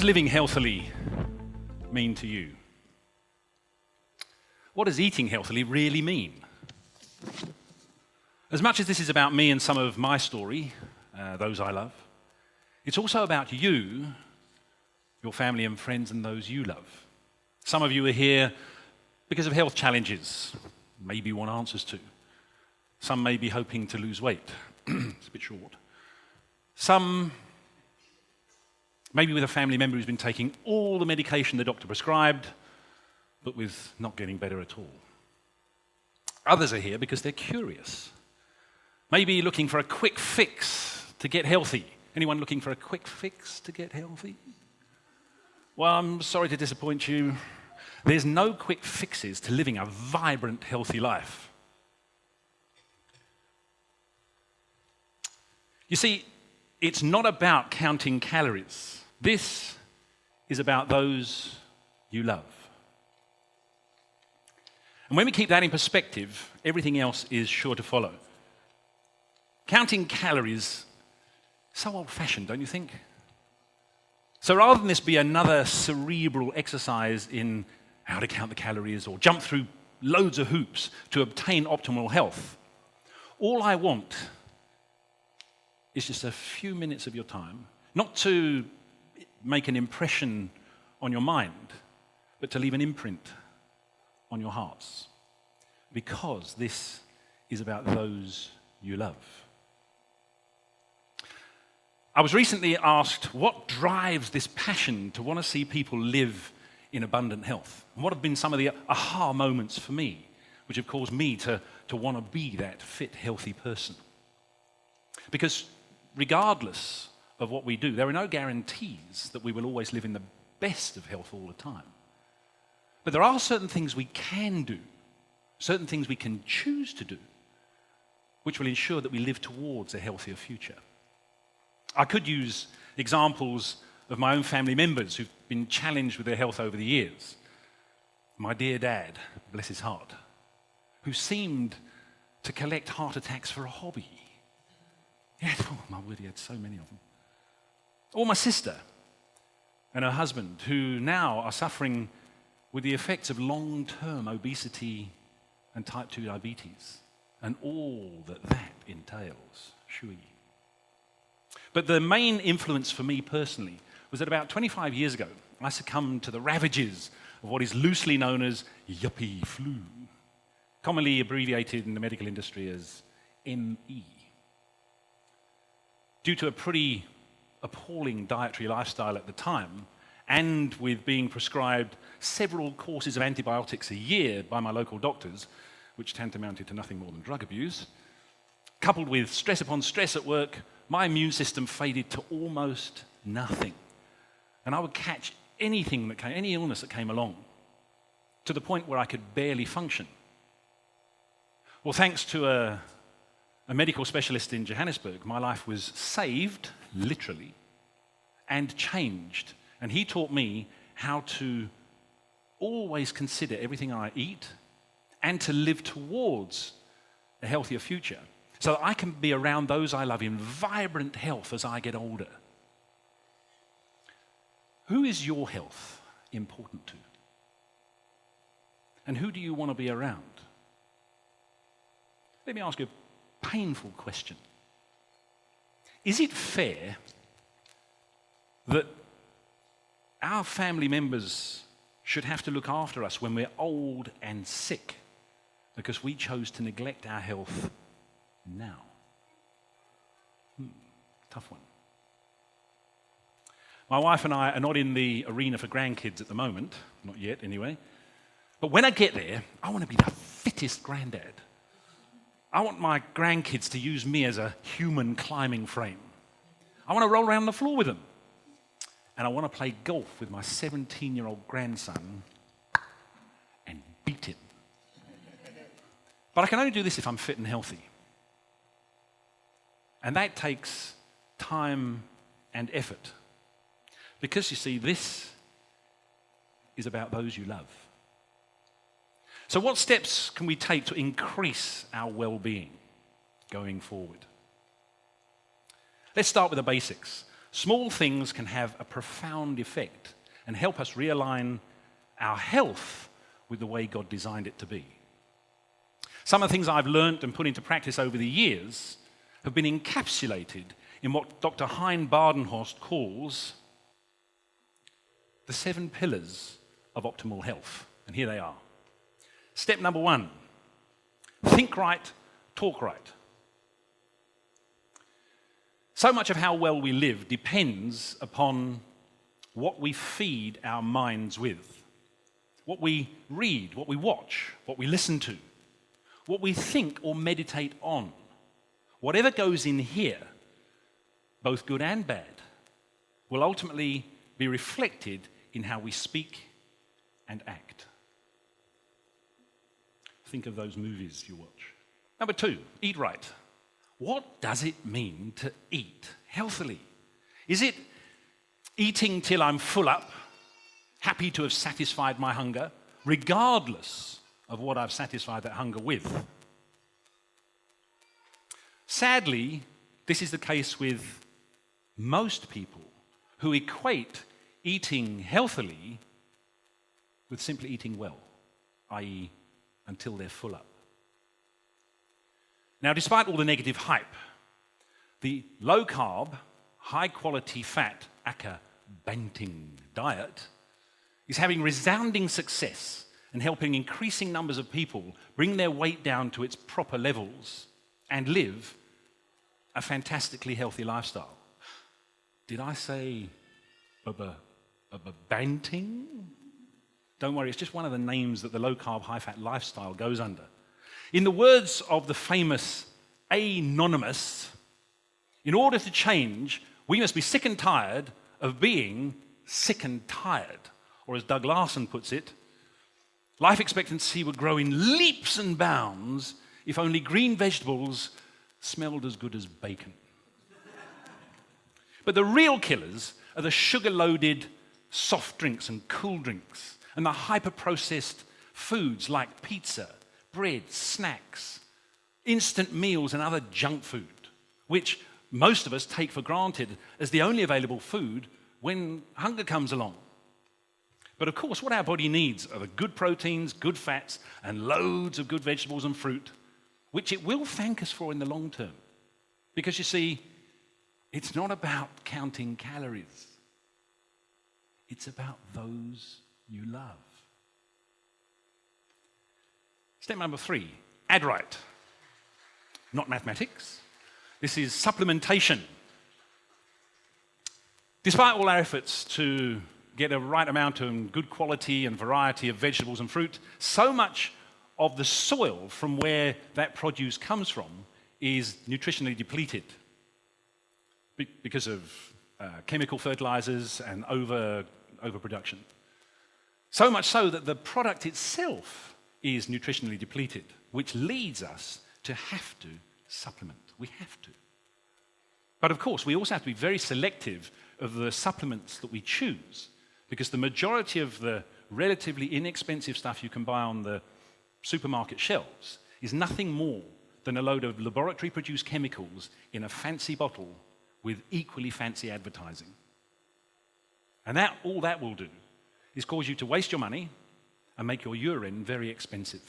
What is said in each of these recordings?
does living healthily mean to you? What does eating healthily really mean? As much as this is about me and some of my story, those I love, it's also about you, your family and friends, and those you love. Some of you are here because of health challenges, maybe you want answers to. Some may be hoping to lose weight. It's a bit short. Some maybe with a family member who's been taking all the medication the doctor prescribed, but with not getting better at all. Others are here because they're curious. Maybe looking for a quick fix to get healthy. Anyone looking for a quick fix to get healthy? Well, I'm sorry to disappoint you. There's no quick fixes to living a vibrant, healthy life. You see, it's not about counting calories. This is about those you love. And when we keep that in perspective, everything else is sure to follow. Counting calories, so old-fashioned, don't you think? So rather than this be another cerebral exercise in how to count the calories or jump through loads of hoops to obtain optimal health, all I want is just a few minutes of your time, not to make an impression on your mind, but to leave an imprint on your hearts, because this is about those you love. I was recently asked what drives this passion to want to see people live in abundant health. And what have been some of the aha moments for me, which have caused me to want to be that fit, healthy person? Because regardless of what we do, there are no guarantees that we will always live in the best of health all the time. But there are certain things we can do, certain things we can choose to do, which will ensure that we live towards a healthier future. I could use examples of my own family members who've been challenged with their health over the years. My dear dad, bless his heart, who seemed to collect heart attacks for a hobby. Oh my word, he had so many of them. Or my sister and her husband, who now are suffering with the effects of long-term obesity and type 2 diabetes, and all that entails. Shui. But the main influence for me personally was that about 25 years ago, I succumbed to the ravages of what is loosely known as yuppie flu, commonly abbreviated in the medical industry as ME. Due to a pretty appalling dietary lifestyle at the time, and with being prescribed several courses of antibiotics a year by my local doctors, which tantamounted to nothing more than drug abuse, coupled with stress upon stress at work, my immune system faded to almost nothing. And I would catch anything that came, any illness that came along, to the point where I could barely function. Well, thanks to a medical specialist in Johannesburg, my life was saved, literally, and changed. And he taught me how to always consider everything I eat and to live towards a healthier future, so that I can be around those I love in vibrant health as I get older. Who is your health important to? And who do you want to be around? Let me ask you a painful question. Is it fair that our family members should have to look after us when we're old and sick because we chose to neglect our health now? Tough one. My wife and I are not in the arena for grandkids at the moment, not yet anyway. But when I get there, I want to be the fittest granddad. I want my grandkids to use me as a human climbing frame. I want to roll around the floor with them. And I want to play golf with my 17-year-old grandson and beat him. But I can only do this if I'm fit and healthy. And that takes time and effort. Because you see, this is about those you love. So what steps can we take to increase our well-being going forward? Let's start with the basics. small things can have a profound effect and help us realign our health with the way God designed it to be. Some of the things I've learned and put into practice over the years have been encapsulated in what Dr. Hein Badenhorst calls the 7 pillars of optimal health. And here they are. Step number 1, think right, talk right. So much of how well we live depends upon what we feed our minds with, what we read, what we watch, what we listen to, what we think or meditate on. Whatever goes in here, both good and bad, will ultimately be reflected in how we speak and act. Think of those movies you watch. Number 2, eat right. What does it mean to eat healthily? Is it eating till I'm full up, happy to have satisfied my hunger, regardless of what I've satisfied that hunger with? Sadly, this is the case with most people who equate eating healthily with simply eating well, i.e., until they're full up. Now, despite all the negative hype, the low-carb, high-quality fat Acker Banting diet is having resounding success and helping increasing numbers of people bring their weight down to its proper levels and live a fantastically healthy lifestyle. Did I say Banting? Don't worry, it's just one of the names that the low-carb, high-fat lifestyle goes under. In the words of the famous Anonymous, in order to change, we must be sick and tired of being sick and tired. Or as Doug Larson puts it, life expectancy would grow in leaps and bounds if only green vegetables smelled as good as bacon. But the real killers are the sugar-loaded soft drinks and cool drinks and the hyper-processed foods like pizza, bread, snacks, instant meals and other junk food, which most of us take for granted as the only available food when hunger comes along. But of course, what our body needs are the good proteins, good fats, and loads of good vegetables and fruit, which it will thank us for in the long term. Because you see, it's not about counting calories. It's about those you love. Step number 3, add right. Not mathematics. This is supplementation. Despite all our efforts to get a right amount of good quality and variety of vegetables and fruit, so much of the soil from where that produce comes from is nutritionally depleted because of chemical fertilizers and overproduction. So much so that the product itself is nutritionally depleted, which leads us to have to supplement. We have to. But of course, we also have to be very selective of the supplements that we choose, because the majority of the relatively inexpensive stuff you can buy on the supermarket shelves is nothing more than a load of laboratory-produced chemicals in a fancy bottle with equally fancy advertising. And all that will do is cause you to waste your money and make your urine very expensive.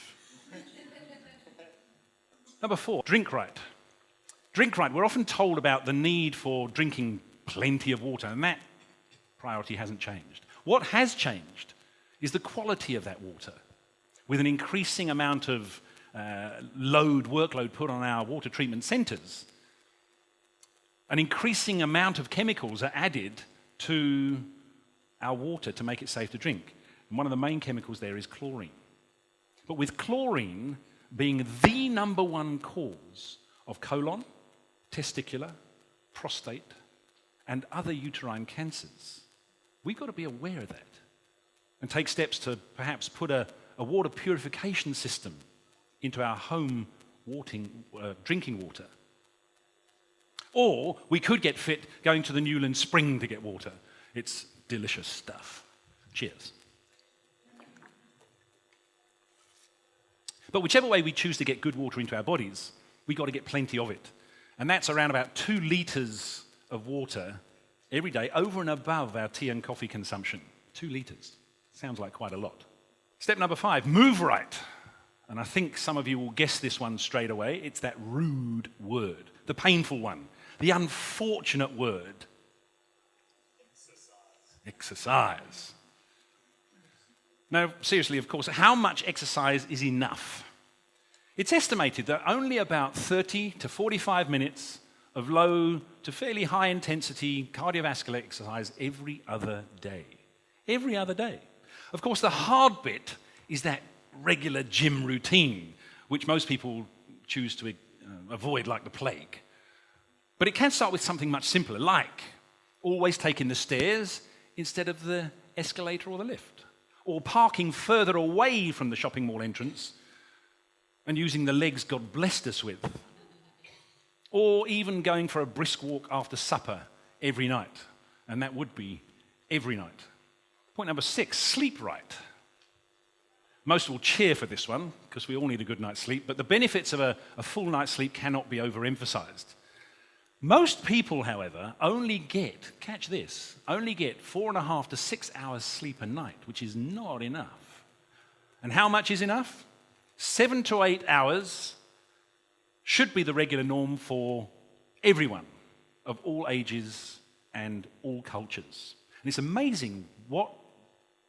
Number 4, drink right. Drink right. We're often told about the need for drinking plenty of water, and that priority hasn't changed. What has changed is the quality of that water, with an increasing amount of workload put on our water treatment centres. An increasing amount of chemicals are added to our water to make it safe to drink. And one of the main chemicals there is chlorine. But with chlorine being the number 1 cause of colon, testicular, prostate, and other uterine cancers, we've got to be aware of that and take steps to perhaps put a water purification system into our home drinking water. Or we could get fit going to the Newland Spring to get water. It's delicious stuff. Cheers. But whichever way we choose to get good water into our bodies, we've got to get plenty of it. And that's around about 2 litres of water every day, over and above our tea and coffee consumption. 2 litres. Sounds like quite a lot. Step number 5, move right. And I think some of you will guess this one straight away. It's that rude word, the painful one, the unfortunate word. Exercise. Now, seriously, of course, how much exercise is enough? It's estimated that only about 30 to 45 minutes of low to fairly high intensity cardiovascular exercise every other day. Every other day. Of course, the hard bit is that regular gym routine, which most people choose to avoid like the plague. But it can start with something much simpler, like always taking the stairs instead of the escalator or the lift, or parking further away from the shopping mall entrance and using the legs God blessed us with, or even going for a brisk walk after supper every night, and that would be every night. Point number 6, sleep right. Most will cheer for this one, because we all need a good night's sleep, but the benefits of a full night's sleep cannot be overemphasized. Most people, however, only get 4.5 to 6 hours sleep a night, which is not enough. And how much is enough? 7 to 8 hours should be the regular norm for everyone of all ages and all cultures. And it's amazing what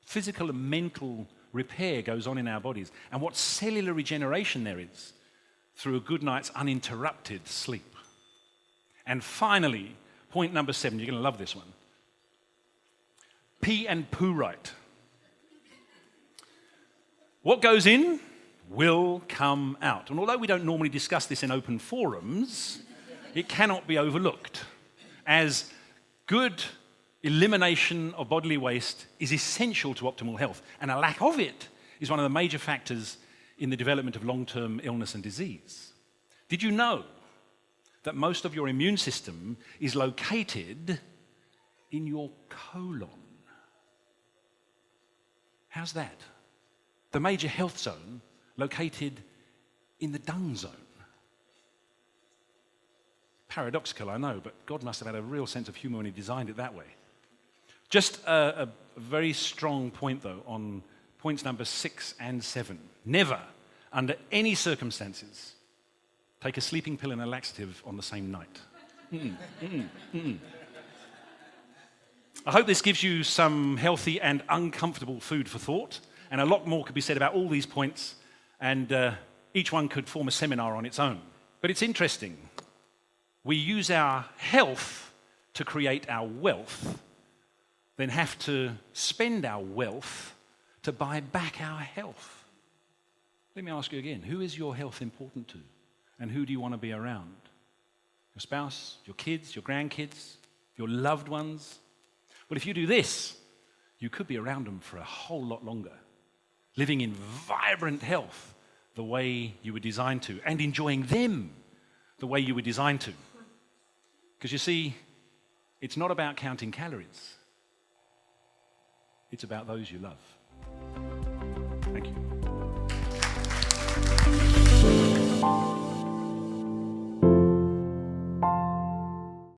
physical and mental repair goes on in our bodies and what cellular regeneration there is through a good night's uninterrupted sleep. And finally, point number 7, you're going to love this one. Pee and poo right. What goes in will come out. And although we don't normally discuss this in open forums, it cannot be overlooked, as good elimination of bodily waste is essential to optimal health, and a lack of it is one of the major factors in the development of long-term illness and disease. Did you know that most of your immune system is located in your colon? How's that? The major health zone located in the dung zone. Paradoxical, I know, but God must have had a real sense of humor when he designed it that way. Just a very strong point, though, on points number 6 and 7. Never, under any circumstances, take a sleeping pill and a laxative on the same night. I hope this gives you some healthy and uncomfortable food for thought, and a lot more could be said about all these points, and each one could form a seminar on its own. But it's interesting. We use our health to create our wealth, then have to spend our wealth to buy back our health. Let me ask you again, who is your health important to? And who do you want to be around? Your spouse, your kids, your grandkids, your loved ones? Well, if you do this, you could be around them for a whole lot longer, living in vibrant health the way you were designed to, and enjoying them the way you were designed to. Because you see, it's not about counting calories. It's about those you love. Thank you.